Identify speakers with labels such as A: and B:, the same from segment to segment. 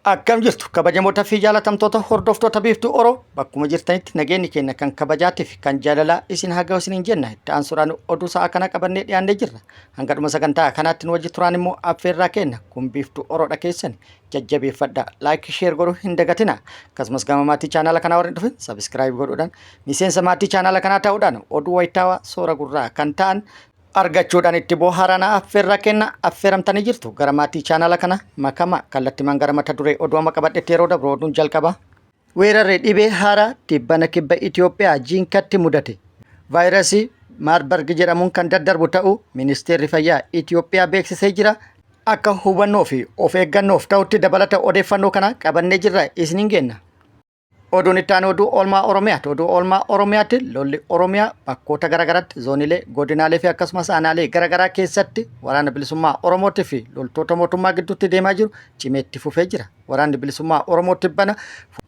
A: Akkam jirtu kabajamoota fi jaalatamtoota hordoftoota biiftuu Oroo bakkuma jirtanitti nageenyi keenya kan kabajaatii fi kan jaalalaa isin haga isiniin jenna itti aansuudhaan oduu sa'a kana qabannee dhiyaannee jirra. Hanga dhuma sagantaa kanaatti nu wajji turaan immoo affeerraa keenya kun biiftuu Oroodha keessan jajjabeeffadha laayik sheer godhuu hin dagatina. Akkasumas gama maatii chaanaala kanaa warreen dhufan sabiskiraayib godhuudhaan miseensa maatii chaanaala kanaa ta'uudhaan oduu wayitaawaa soora gurraa kan ta'an argachuudhaan itti bohaarana affeerraa kenna affeeramtanii jirtu gara maatii chaanaala kana makama kallattimaan gara mata duree oduu amma qabadhetti yeroo dabru oduun jalqaba. Weerarri dhibee haaraa tibbana kibba Itoophiyaa jiinkatti mudate. Vaayirasii Maarbarg jedhamuun kan daddarbu ta'uu ministeerri fayyaa Itoophiyaa beeksisee jira. Akka hubannoo fi of eeggannoof ta'utti dabalata odeeffannoo kana qabannee jirra isiniin kenna. Oduun itti aanu oduu oolmaa Oromiyaati. Oduu oolmaa Oromiyaatti lolli Oromiyaa bakkoota garaagaraatti zoonilee godinaalee fi akkasumas aanaalee garaagaraa keessatti waraana bilisummaa Oromootii fi loltoota mootummaa gidduutti deemaa jiru cimeetti fufee jira. Waraanni bilisummaa Oromootti bana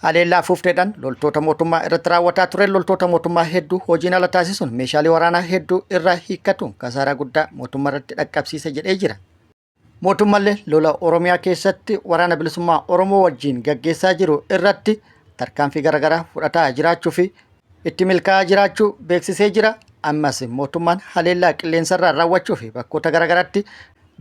A: haleellaa fuufteedhaan loltoota mootummaa irratti raawwataa ture loltoota mootummaa hedduu hojiin ala taasisuun meeshaalee waraanaa hedduu irraa hiikkatuun kasaaraa guddaa mootummaa irratti dhaqqabsiise jedhee jira. Mootummallee lola Oromiyaa keessatti waraana bilisummaa Oromoo wajjin gaggeessaa jiru irratti tarkaanfii garaagaraa fudhataa jiraachuu fi itti milkaa'aa jiraachuu beeksisee jira. Ammas mootummaan haleellaa qilleensarraa raawwachuu fi bakkoota garaagaraatti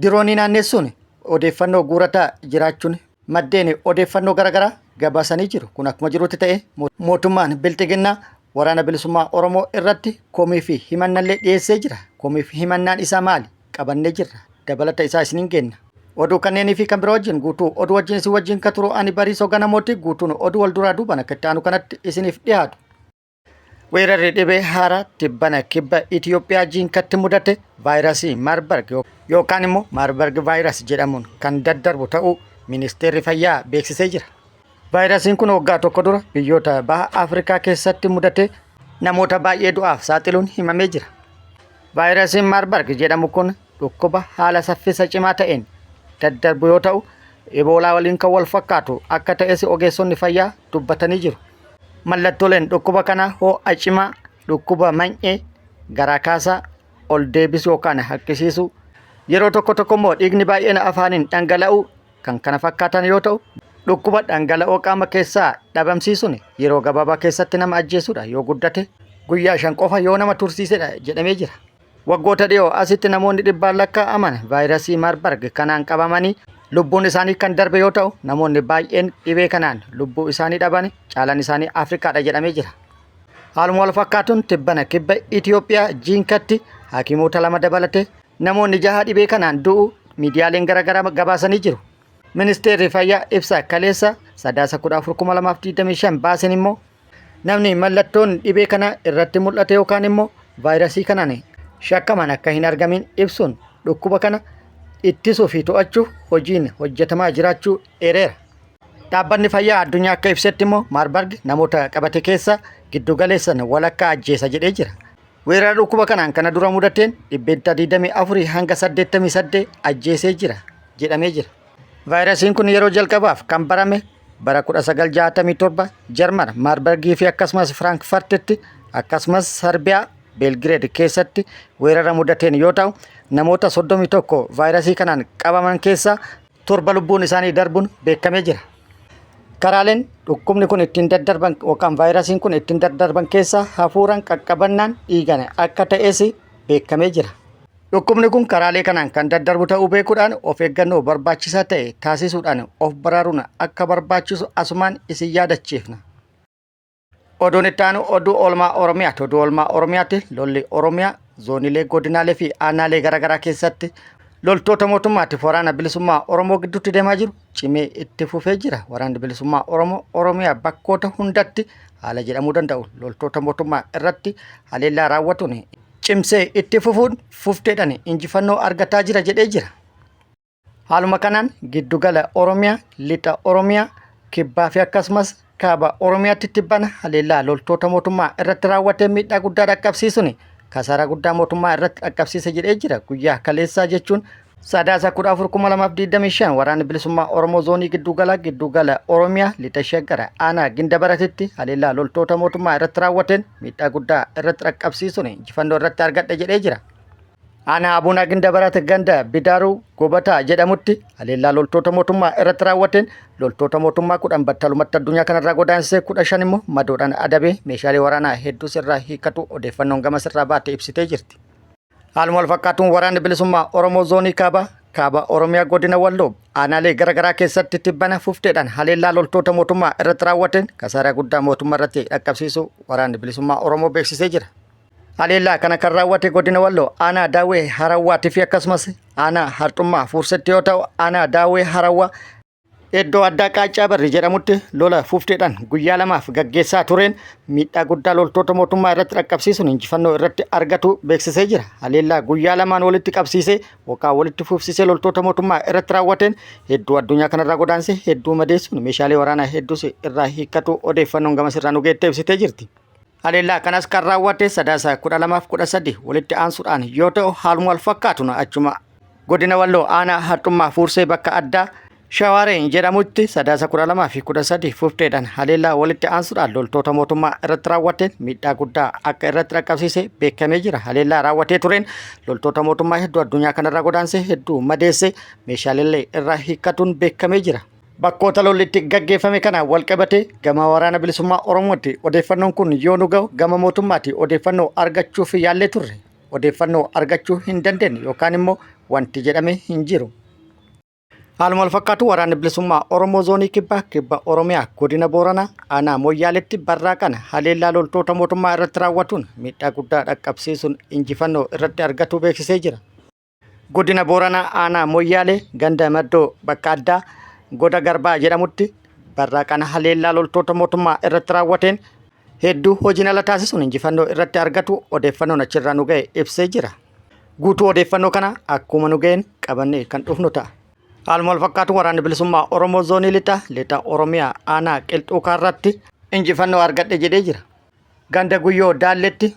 A: diroonii naannessuun odeeffannoo guurataa jiraachuun maddeen odeeffannoo garaagaraa gabaasanii jiru. Kun akkuma jirutti ta'e mootummaan bilxiginnaa waraana bilisummaa Oromoo irratti komii fi himannallee dhiyeessee jira. Komii fi himannaan isaa maali? Qabannee jirra. Dabalata isaa isiniin kenna. Oduu kanneenii fi kan biroo wajjin guutuu oduu wajjin isin wajjin ka turu ani Bariisoo Ganamooti guutuun oduu wal duraa duubana akka itti aanu kanatti isiniif dhiyaatu. Weerarri dhibee haaraa tibbana kibba Itoophiyaa jiinkatti mudate vaayirasii Maarbarg yookaan immoo Maarbarg vaayirasii jedhamuun kan daddarbu ta'uu ministeerri fayyaa beeksisee jira. Vaayirasiin kun waggaa tokko dura biyyoota baha Afrikaa keessatti mudate namoota baay'ee du'aaf saaxiluun himamee jira. Vaayirasiin Maarbarg jedhamu kun dhukkuba haala saffisa cimaa ta'een daddarbu yoo ta'u Eboolaa waliin kan wal fakkaatu akka ta'es ogeessonni fayyaa dubbatanii jiru. Mallattooleen dhukkuba kanaa ho'a cimaa, dhukkuba man'ee, garaa kaasaa, ol deebisuu yookaan haqqisiisuu, yeroo tokko tokko immoo dhiigni baay'een afaaniin dhangala'uu kan kana fakkaatan yoo ta'u dhukkuba dhangala'oo qaama keessaa dhabamsiisuun yeroo gabaabaa keessatti nama ajjeesudha. Yoo guddate guyyaa 5 qofa yoo nama tursiisedha jedhamee jira. Waggoota dhiyoo asitti namoonni dhibbaan lakkaa'aman vaayirasii Maarbarg kanaan qabamanii lubbuun isaanii kan darbe yoo ta'u namoonni baay'een dhibee kanaan lubbuu isaanii dhaban caalaan isaanii Afrikaadha jedhamee jira. Haaluma wal fakkaatuun tibbana kibba Itoophiyaa jiinkatti hakiimoota 2 dabalate namoonni 6 dhibee kanaan du'u miidiyaaleen garaagaraa gabaasanii jiru. Ministeerri fayyaa ibsa kaleessa sadaasa 14/2025 baasen immoo namni mallattoon dhibee kana irratti mul'ate yookaan immoo vaayirasii kanaan shakkaman akka hin argamin ibsuun dhukkuba kana ittisuu fi to'achuuf hojiin hojjetamaa jiraachuu eereera. Dhaabbanni fayyaa addunyaa akka ibsetti immoo Maarbarg namoota qabate keessa giddu galeessan walakkaa ajjeesa jedhee jira. Weerara dhukkuba kanaan kana dura mudateen 24 hanga 88 ajjeesee jira jedhamee jira. Vaayirasiin kun yeroo jalqabaaf kan barame bara 1967 Jarman Maarbargii fi akkasumas Firaankfartitti akkasumas Sarbiyaa Belgireed keessatti weerara mudateen yoo ta'u namoota 31 vaayirasii kanaan qabaman keessaa 7 lubbuun isaanii darbuun beekamee jira. Karaaleen dhukkubni kun ittiin daddarban yookaan vaayirasiin kun ittiin daddarban keessaa hafuuraan qaqqabannaan dhiigan akka ta'es beekamee jira. Dhukkubni kun karaalee kanaan kan daddarbu ta'uu beekuudhaan of eeggannoo barbaachisaa ta'e taasisuudhaan of baraaruun akka barbaachisu asumaan isin yaadachiifna. Oduun itti aanu oduu oolmaa Oromiyaati. Oduu oolmaa Oromiyaatti lolli Oromiyaa zoonilee godinaalee fi aanaalee garaagaraa keessatti loltoota mootummaatiif waraana bilisummaa Oromoo gidduutti deemaa jiru cimee itti fufee jira. Waraanni bilisummaa Oromoo Oromiyaa bakkoota hundatti haala jedhamuu danda'u loltoota mootummaa irratti haleellaa raawwatuun cimsee itti fufteedhaan injifannoo argataa jira jedhee jira. Haaluma kanaan giddugala Oromiyaa, lixa Oromiyaa, kibbaa fi akkasumas kaaba Oromiyaatti tibbana haleellaa loltoota mootummaa irratti raawwatee miidhaa guddaa dhaqqabsiisuun kasaaraa guddaa mootummaa irratti dhaqqabsiise jedhee jira. Guyyaa kaleessaa jechuun sadaasa 14/2025 waraanni bilisummaa Oromoo zoonii giddugala Oromiyaa lixa Shaggar aanaa Gindabaratitti haleellaa loltoota mootummaa irratti raawwateen miidhaa guddaa irratti dhaqqabsiisuun injifannoo irratti argadhe jedhee jira. Aanaa Abuunaa Gindabarat ganda Bidaaruu Gobataa jedhamutti haleellaa loltoota mootummaa irratti raawwateen loltoota mootummaa 10 battalumatti addunyaa kanarraa godaansee 15 immoo madoodhaan adabee meeshaalee waraanaa hedduus irraa hiikatu odeeffannoon gamas irraa baatee ibsitee jirti. Haaluma wal fakkaatuun waraanni bilisummaa Oromoo zoonii kaaba Oromiyaa godina Walloo aanaalee garaagaraa keessatti tibbana fufteedhaan haleellaa loltoota mootummaa irratti raawwateen kasaaraa guddaa mootummaa irratti dhaqqabsiisu waraanni bilisummaa Oromoo beeksisee jira. Haleellaa kana kan raawwate godina Walloo aanaa Daawwee Harawwaatti fi akkasumas aanaa Harxummaa Fuursetti yoo ta'u aanaa Daawwee Harawwaa iddoo addaa Qaaccaa Barri jedhamutti lola fufteedhaan guyyaa lamaaf gaggeessaa tureen miidhaa guddaa loltoota mootummaa irratti dhaqqabsiisuun injifannoo irratti argatu beeksisee jira. Haleellaa guyyaa lamaan walitti qabsiisee yookaan walitti fufsiisee loltoota mootummaa irratti raawwateen hedduu addunyaa kanarraa godaansee hedduu madeessuun meeshaalee waraanaa hedduus irraa hiikatu odeeffannoon gamas irraa nu geettee ibsitee jirti. Haleellaa kanas kan raawwate sadaasa 12-13 walitti aansuudhaan yoo ta'u haaluma wal fakkaatuun achuma godina Walloo aanaa Harxummaa Fuursee bakka addaa Shawaareen jedhamutti sadaasa 12-13 fufteedhaan haleellaa walitti aansuudhaan loltoota mootummaa irratti raawwateen miidhaa guddaa akka irratti dhaqqabsiise beekamee jira. Haleellaa raawwatee tureen loltoota mootummaa hedduu addunyaa kanarraa godaansee hedduu madeesse meeshaalee irraa hiikkatuun beekamee jira. Bakkoota lolli itti gaggeeffame kana wal qabate gama waraana bilisummaa Oromootti odeeffannoon kun yoo nu ga'u gama mootummaatti odeeffannoo argachuuf yaallee turre odeeffannoo argachuu hin dandeenye yookaan immoo wanti jedhame hin jiru. Haaluma wal fakkaatu waraanni bilisummaa Oromoo zoonii kibba Oromiyaa godina Booranaa aanaa Moyyaaleetti barraa kana haleellaa loltoota mootummaa irratti raawwatuun miidhaa guddaa dhaqqabsiisuun injifannoo irratti argatu beeksisee jira. Godina Booranaa aanaa Moyyaalee ganda Maddoo bakka addaa Goda Garbaa jedhamutti barraa kana haleellaa loltoota mootummaa irratti raawwateen hedduu hojiin ala taasisuun injifannoo irratti argatu odeeffannoon achirraa nu ga'e ibsee jira. Guutuu odeeffannoo kana akkuma nu ga'een qabannee kan dhufnu ta'a. Haaluma wal fakkaatu waraanni bilisummaa Oromoo zoonii lixa Oromiyaa aanaa Qilxuu Kaarratti injifannoo argadhe jedhee jira. Ganda Guyyoo Daalletti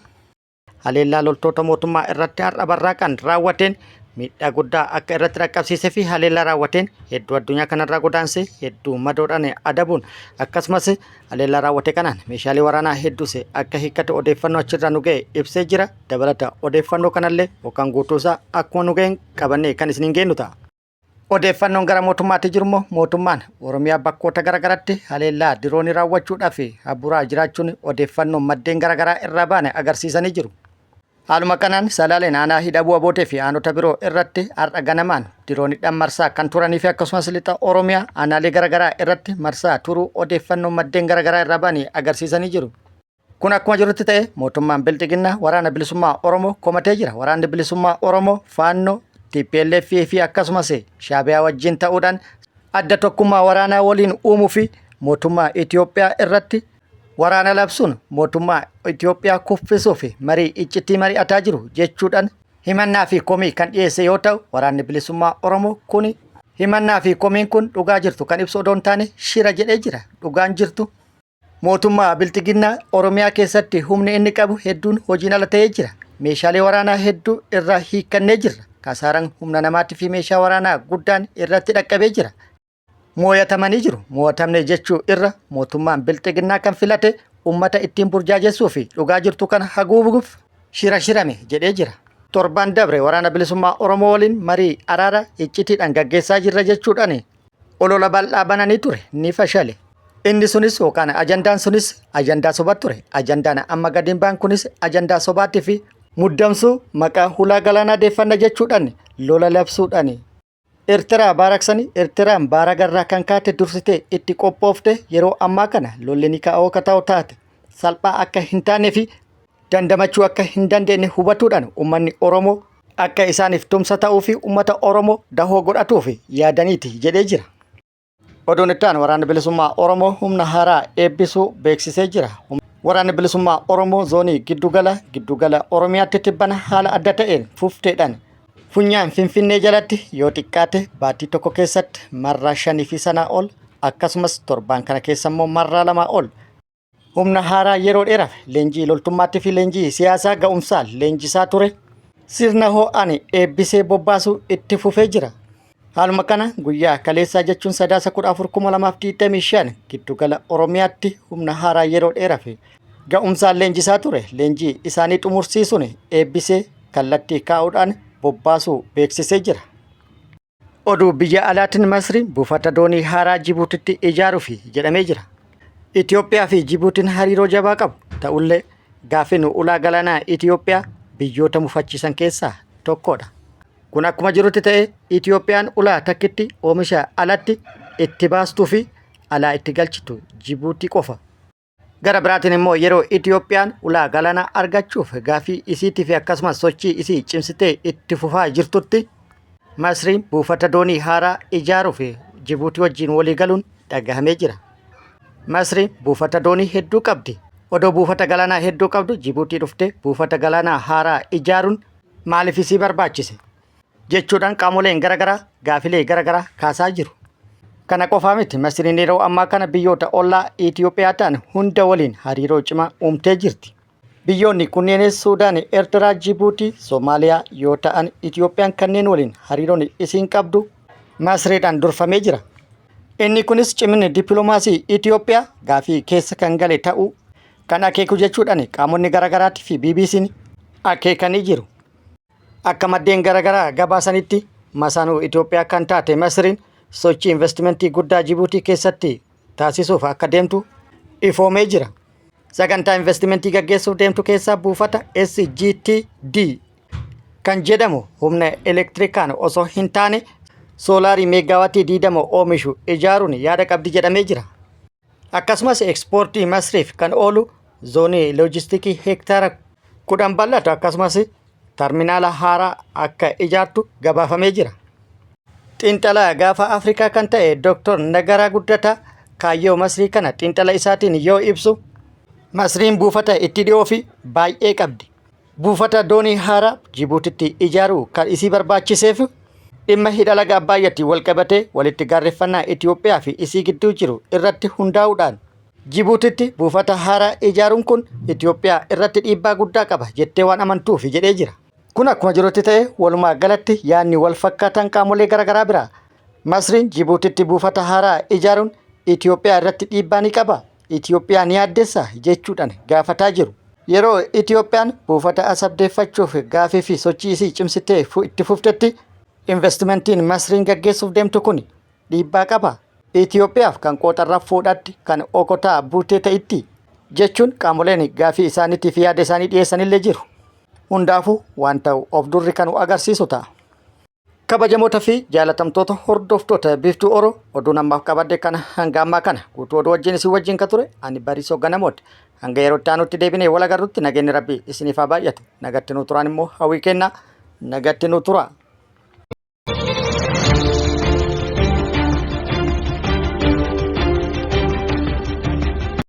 A: haleellaa loltoota mootummaa irratti har'a barraa kan raawwateen miidhaa guddaa akka irratti dhaqqabsiisee fi haleellaa raawwateen hedduu addunyaa kanarraa godaansee hedduu madoodhaan adabuun akkasumas haleellaa raawwate kanaan meeshaalee waraanaa hedduus akka hiikkate odeeffannoo achirraa nu ga'e ibsee jira. Dabalata odeeffannoo kanallee yookaan guutuusaa akkuma nu ga'een qabannee kan isiniin geenyu ta'a. Odeeffannoon gara mootummaatti jirummoo mootummaan Oromiyaa bakkoota garaagaraatti haleellaa diroonii raawwachuudhaaf habuuraa jiraachuun odeeffannoon maddeen garaagaraa irraa baane agarsiisanii jiru. Haaluma kanaan Salaaleen aanaa Hidhabuu Abootee fi aanota biroo irratti har'a ganamaan dirooniidhaan marsaa kan turanii fi akkasumas lixa Oromiyaa aanaalee garaagaraa irratti marsaa turuu odeeffannoon maddeen garaagaraa irraa baane agarsiisanii jiru. Kun akkuma jirutti ta'e mootummaan Bilxiginnaa waraana bilisummaa Oromoo komatee jira. Waraanni bilisummaa Oromoo Faannoo TPLF fi akkasumas Shaabiyaa wajjin ta'uudhaan adda tokkummaa waraanaa waliin uumuu fi mootummaa Itoophiyaa irratti waraana labsuun mootummaa Itoophiyaa kuffisuu fi marii iccitii mari'ataa jiru jechuudhaan himannaa fi komii kan dhiyeesse yoo ta'u waraanni bilisummaa Oromoo kun himannaa fi komiin kun dhugaa jirtu kan ibsu odoo hin taane shira jedhee jira. Dhugaan jirtu mootummaa Bilxiginnaa Oromiyaa keessatti humni inni qabu hedduun hojiin ala ta'ee jira. Meeshaalee waraanaa hedduu irraa hiikkannee jirra. Kasaaraan humna namaatii fi meeshaa waraanaa guddaan irratti dhaqqabee jira. Moo'atamanii jiru. Moo'atamne jechuu irra mootummaan Bilxiginnaa kan filate uummata ittiin burjaajessuu fi dhugaa jirtu kana haguuguuf shirame jedhee jira. Torban dabre waraana bilisummaa Oromoo waliin marii araara iccitiidhaan gaggeessaa jirra jechuudhaan olola bal'aa bananii ture ni fashale. Inni sunis yookaan ajandaan sunis ajandaa sobaa ture. Ajandaan amma gadiin baan kunis ajandaa sobaatti fi muddamsuu maqaa hulaa galaanaa deeffanna jechuudhaan lola labsuudhaan Eertiraa baaraksanii Eertiraan baaragarraa kan kaate dursitee itti qophoofte yeroo ammaa kana lolli ni ka'oo kataa'u taate salphaa akka hin taanee fi dandamachuu akka hin dandeenye hubatuudhaan uummanni Oromoo akka isaaniif tumsa ta'uu fi uummata Oromoo dahoo godhatuuf yaadaniiti jedhee jira. Oduun ittaan waraanni bilisummaa Oromoo humna haaraa eebbisuu beeksisee jira. Waraanni bilisummaa Oromoo zoonii giddugala Oromiyaatti tibbana haala adda ta'een fufteedhaan funyaan Finfinnee jalatti yoo xiqqaate baatii tokko keessatti marraa 5 fi sanaa ol akkasumas torbaan kana keessa immoo marraa 2 ol humna haaraa yeroo dheeraaf leenjii loltummaatti fi leenjii siyaasaa ga'umsaa leenjisaa ture sirna ho'aan eebbisee bobbaasuu itti fufee jira. Haaluma kana guyyaa kaleessaa jechuun sadaasa 14/2025 giddugala Oromiyaatti humna haaraa yeroo dheeraaf ga'umsaa leenjisaa ture leenjii isaanii xumursiisuun eebbisee kallattii kaa'uudhaan bobbaasuu beeksisee jira. Oduu biyya alaatiin Masriin buufata doonii haaraa Jibuutitti ijaaruuf jedhamee jira. Itoophiyaa fi Jibuutiin hariiroo jabaa qabu ta'ullee gaaffiin ulaa galaanaa Itoophiyaa biyyoota mufachiisan keessaa tokkodha. Kun akkuma jirutti ta'e Itoophiyaan ulaa takkitti oomisha alatti itti baastuu fi alaa itti galchitu Jibuutii qofa. Gara biraatiin immoo yeroo Itoophiyaan ulaa galaanaa argachuuf gaaffii isiitii fi akkasumas sochii isii cimsitee itti fufaa jirtutti Masriin buufata doonii haaraa ijaaruuf Jibuutii wajjin walii galuun dhagahamee jira. Masriin buufata doonii hedduu qabdi. Odoo buufata galaanaa hedduu qabdu Jibuutii dhuftee buufata galaanaa haaraa ijaaruun maaliif isii barbaachise jechuudhaan qaamoleen garaagaraa gaaffilee garaagaraa kaasaa jiru. Kana qofaa miti Masriin yeroo ammaa kana biyyoota ollaa Itoophiyaa ta'an hunda waliin hariiroo cimaa uumtee jirti. Biyyoonni kunneenis Suudaan, Eertiraa, Jibuutii, Soomaaliyaa yoo ta'an Itoophiyaan kanneen waliin hariiroon isiin qabdu Masriidhaan durfamee jira. Inni kunis ciminni dippiloomaasii Itoophiyaa gaaffii keessa kan gale ta'uu kan akeeku jechuudhaan qaamonni garaagaraatii fi BBC'n akeekanii jiru. Akka maddeen garaagaraa gabaasanitti masaanuu Itoophiyaa kan taate Masriin sochii investimentii guddaa Jibuutii keessatti taasisuuf akka deemtu ifoomee jira. Sagantaa investimentii gaggeessuuf deemtu keessaa buufata SGTD kan jedhamu humna elektirikaan osoo hin taane soolaarii meegaawaatii 20 oomishu ijaaruun yaada qabdi jedhamee jira. Akkasumas ekspoortii Masriif kan oolu zoonii loojistiikii hektaara 10 bal'atu akkasumas terminaala haaraa akka ijaartu gabaafamee jira. Xiinxalaa gaafa Afrikaa kan ta'e Dr. Nagaraa Guddataa kaayyoo Masrii kana xiinxala isaatiin yoo ibsu Masriin buufata itti dhiyoo fi baay'ee qabdi. Buufata doonii haaraa Jibuutitti ijaaruu kan isii barbaachiseef dhimma hidha laga Abbaayyaatti wal qabatee walitti gaarreeffannaa Itoophiyaa fi isii gidduu jiru irratti hundaa'uudhaan Jibuutitti buufata haaraa ijaaruun kun Itoophiyaa irratti dhiibbaa guddaa qaba jettee waan amantuuf jedhee jira. Kun akkuma jirutti ta'e walumaa galatti yaadni wal fakkaatan qaamolee garaagaraa biraa Masriin Jibuutitti buufata haaraa ijaaruun Itoophiyaa irratti dhiibbaa ni qaba. Itoophiyaa ni yaaddessa jechuudhaan gaafataa jiru. Yeroo Itoophiyaan buufata asabdeeffachuuf gaaffii fi sochii isii cimsitee itti fuftetti investimentiin Masriin gaggeessuuf deemtu kun dhiibbaa qaba. Itoophiyaaf kan qooxarraa fuudhatti kan okotaa buutee ta'itti jechuun qaamoleen gaaffii isaaniitiif yaada isaanii dhiyeessanillee jiru. Hundaafuu waan ta'u of durri kan agarsiisu ta'a. Kabajamoota fi jaalatamtoota hordoftoota Biiftuu Oroo oduu namaaf qabadde kana hanga ammaa kana guutuu oduu wajjin isin wajjin kan ture ani Bariisoo Ganamooti. Hanga yeroo itti aanutti deebinee wal agarrutti nageenyi Rabbii isiniif haa baay'atu. Nagatti nu turaan immoo hawwii kennaa nagatti nu tura.